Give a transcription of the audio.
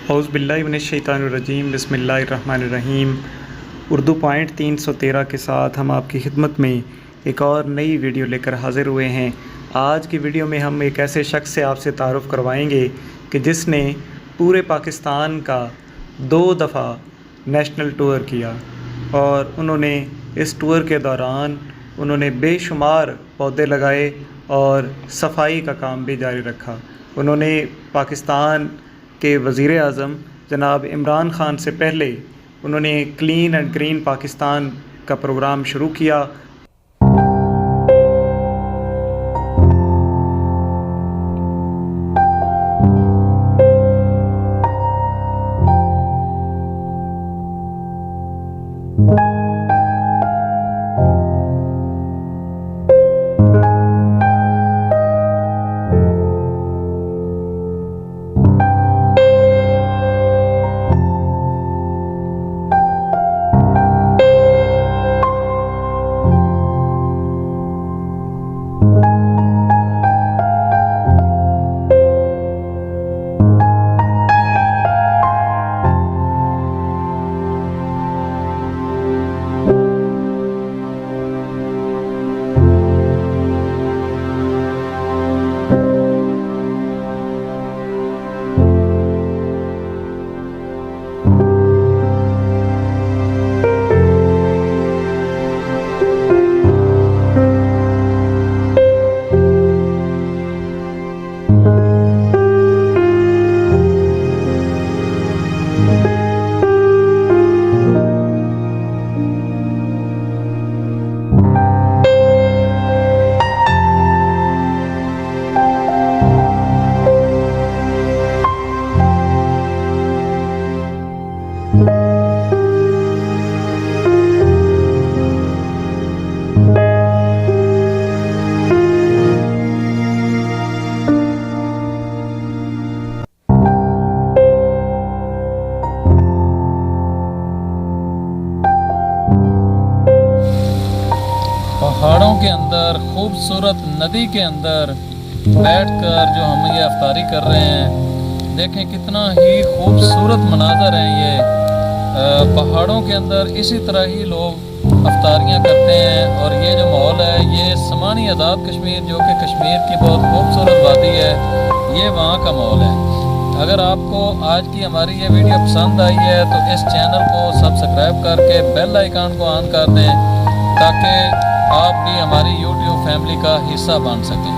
औज़ु बिल्लाहि मिनश्शैतानिर्रजीम बिस्मिल्लाहिर्रहमानिर्रहीम। उर्दू पॉइंट 313 के साथ हम आपकी खिदमत में एक और नई वीडियो लेकर हाज़िर हुए हैं। आज की वीडियो में हम एक ऐसे शख्स से आपसे तारुफ़ करवाएंगे कि जिसने पूरे पाकिस्तान का 2 दफ़ा नेशनल टूर किया और उन्होंने इस टूर के दौरान उन्होंने बेशुमार पौधे लगाए और सफाई का काम भी जारी रखा। उन्होंने पाकिस्तान के वज़ीर आज़म जनाब इमरान ख़ान से पहले उन्होंने क्लीन एंड ग्रीन पाकिस्तान का प्रोग्राम शुरू किया। पहाड़ों के अंदर खूबसूरत नदी के अंदर बैठकर जो हम ये अफ्तारी कर रहे हैं, देखें कितना ही खूबसूरत मनाजर हैं ये। पहाड़ों के अंदर इसी तरह ही लोग अफ्तारियाँ करते हैं और ये जो माहौल है ये समानी आज़ाद कश्मीर जो कि कश्मीर की बहुत खूबसूरत वादी है, ये वहाँ का माहौल है। अगर आपको आज की हमारी ये वीडियो पसंद आई है तो इस चैनल को सब्सक्राइब करके बेल आइकन को ऑन कर दें ताकि आप भी हमारी YouTube फैमिली का हिस्सा बन सकें।